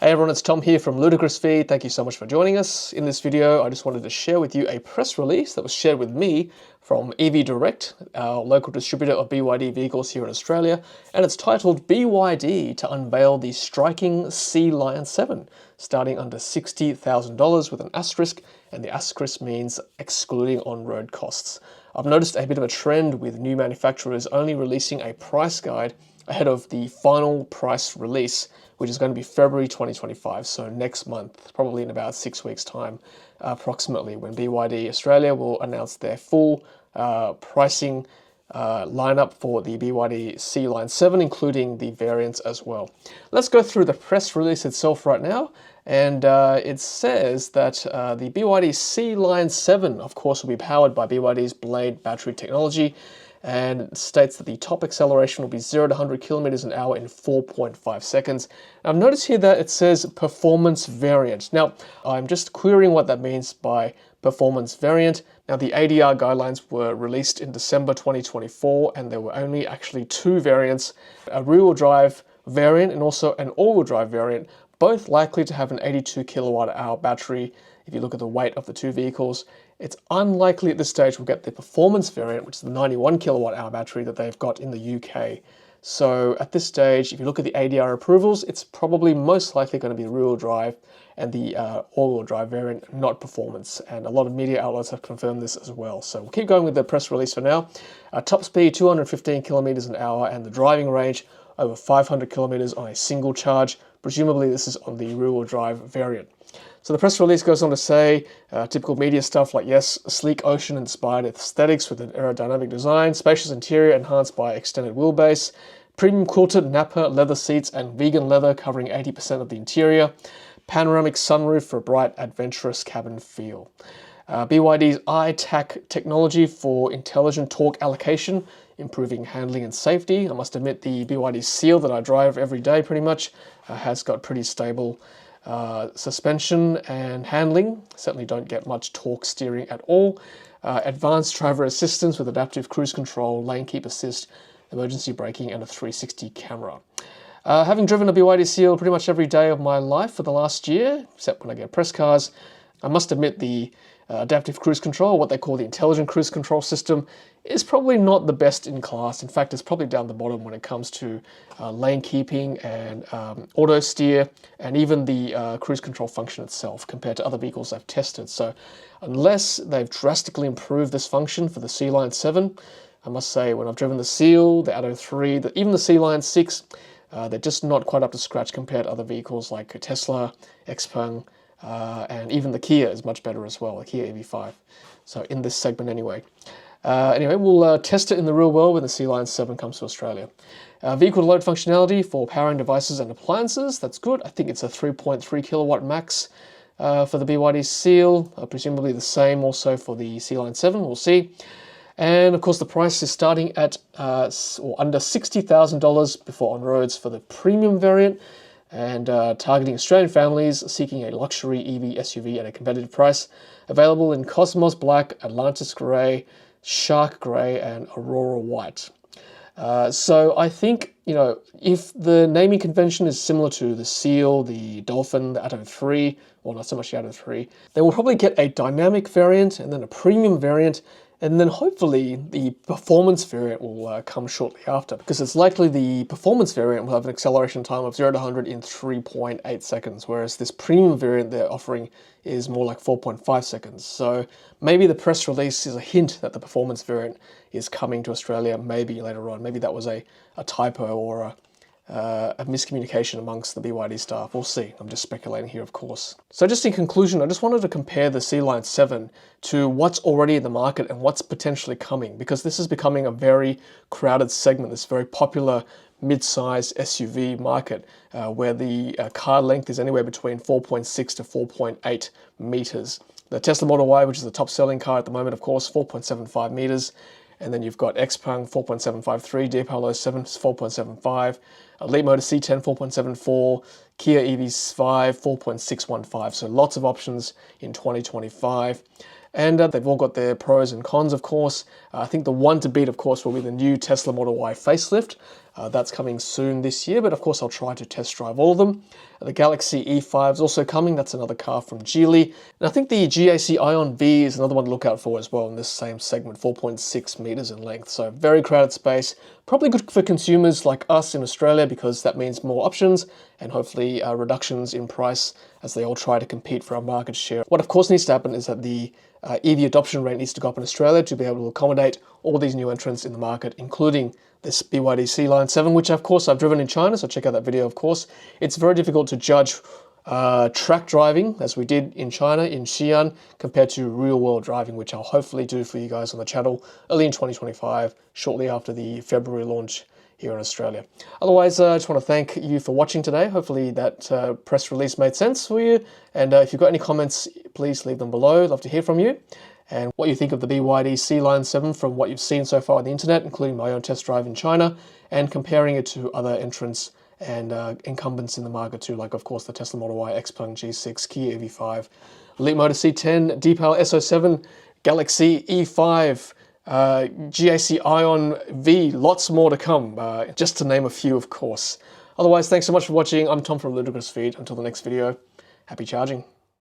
Hey everyone, it's Tom here from Ludicrous Feed. Thank you so much for joining us. In this video, I just wanted to share with you a press release that was shared with me from EV Direct, our local distributor of BYD vehicles here in Australia, and it's titled BYD to unveil the striking Sealion 7, starting under $60,000 with an asterisk, and the asterisk means excluding on-road costs. I've noticed a bit of a trend with new manufacturers only releasing a price guide ahead of the final price release, which is going to be February 2025, so next month, probably in about 6 weeks' time, approximately, when BYD Australia will announce their full pricing lineup for the BYD Sealion 7, including the variants as well. Let's go through the press release itself right now, and it says that the BYD Sealion 7, of course, will be powered by BYD's Blade battery technology, and it states that the top acceleration will be 0 to 100 kilometers an hour in 4.5 seconds. I've noticed here that it says performance variant. Now, I'm just querying what that means by performance variant. Now, the ADR guidelines were released in December 2024, and there were only actually two variants, a rear-wheel drive variant and also an all-wheel drive variant, both likely to have an 82 kilowatt hour battery. If you look at the weight of the two vehicles, it's unlikely at this stage we'll get the performance variant, which is the 91 kilowatt hour battery that they've got in the UK. So at this stage, if you look at the ADR approvals, it's probably most likely going to be the rear-wheel drive and the all-wheel drive variant, not performance. And a lot of media outlets have confirmed this as well. So we'll keep going with the press release for now. Top speed, 215 kilometers an hour, and the driving range, over 500 kilometers on a single charge. Presumably this is on the rear-wheel drive variant. So the press release goes on to say, typical media stuff like, yes, sleek ocean-inspired aesthetics with an aerodynamic design, spacious interior enhanced by extended wheelbase, premium quilted Napa leather seats and vegan leather covering 80% of the interior, panoramic sunroof for a bright, adventurous cabin feel. BYD's iTAC technology for intelligent torque allocation, improving handling and safety. I must admit the BYD Seal that I drive every day pretty much has got pretty stable suspension and handling. Certainly don't get much torque steering at all. Advanced driver assistance with adaptive cruise control, lane keep assist, emergency braking, and a 360 camera. Having driven a BYD Seal pretty much every day of my life for the last year, except when I get press cars, I must admit the adaptive cruise control, what they call the intelligent cruise control system, is probably not the best in class. In fact, it's probably down the bottom when it comes to lane keeping and auto steer, and even the cruise control function itself compared to other vehicles I've tested. So unless they've drastically improved this function for the Sealion 7, I must say when I've driven the Seal, the Atto 3, even the Sealion 6, they're just not quite up to scratch compared to other vehicles like Tesla, XPeng, and even the Kia is much better as well, the Kia EV5. So in this segment anyway. Anyway, we'll test it in the real world when the Sealion 7 comes to Australia. Vehicle to load functionality for powering devices and appliances, that's good. I think it's a 3.3 kilowatt max for the BYD Seal, presumably the same also for the Sealion 7, we'll see. And of course the price is starting at or under $60,000 before on-roads for the premium variant, and targeting Australian families seeking a luxury EV SUV at a competitive price. Available in Cosmos Black, Atlantis Grey, Shark Grey, and Aurora White. So I think, if the naming convention is similar to the Seal, the Dolphin, the Atto 3, well, not so much the Atto 3, they will probably get a dynamic variant and then a premium variant, and then hopefully the performance variant will come shortly after, because it's likely the performance variant will have an acceleration time of 0 to 100 in 3.8 seconds, whereas this premium variant they're offering is more like 4.5 seconds. So maybe the press release is a hint that the performance variant is coming to Australia maybe later on. Maybe that was a typo or a miscommunication amongst the BYD staff. We'll see. I'm just speculating here, of course. So just in conclusion, I just wanted to compare the Sealion 7 to what's already in the market and what's potentially coming, because this is becoming a very crowded segment, this very popular mid-size SUV market, where the car length is anywhere between 4.6 to 4.8 meters. The Tesla Model Y, which is the top-selling car at the moment, of course, 4.75 meters. And then you've got XPeng 4.753, Deepal 07 4.75, Leapmotor C10 4.74, Kia EV5 4.615. So lots of options in 2025. And they've all got their pros and cons, of course. I think the one to beat, of course, will be the new Tesla Model Y facelift. That's coming soon this year, but of course I'll try to test drive all of them. The Galaxy E5 is also coming. That's another car from Geely. And I think the GAC Ion V is another one to look out for as well in this same segment, 4.6 meters in length. So very crowded space. Probably good for consumers like us in Australia because that means more options and hopefully reductions in price as they all try to compete for our market share. What of course needs to happen is that the EV adoption rate needs to go up in Australia to be able to accommodate all these new entrants in the market, including this BYD Sealion 7, which of course I've driven in China, so check out that video of course. It's very difficult to judge track driving, as we did in China, in Xi'an, compared to real-world driving, which I'll hopefully do for you guys on the channel early in 2025, shortly after the February launch here in Australia. Otherwise, I just want to thank you for watching today. Hopefully that press release made sense for you. And if you've got any comments, please leave them below. I'd love to hear from you. And what you think of the BYD Sealion 7 from what you've seen so far on the internet, including my own test drive in China, and comparing it to other entrants and incumbents in the market too, like of course the Tesla Model Y, XPeng G6, Kia EV5, Leapmotor C10, Deepal SO7, Galaxy E5, GAC Ion V, lots more to come, just to name a few of course. Otherwise, thanks so much for watching. I'm Tom from Ludicrous Feed. Until the next video, happy charging.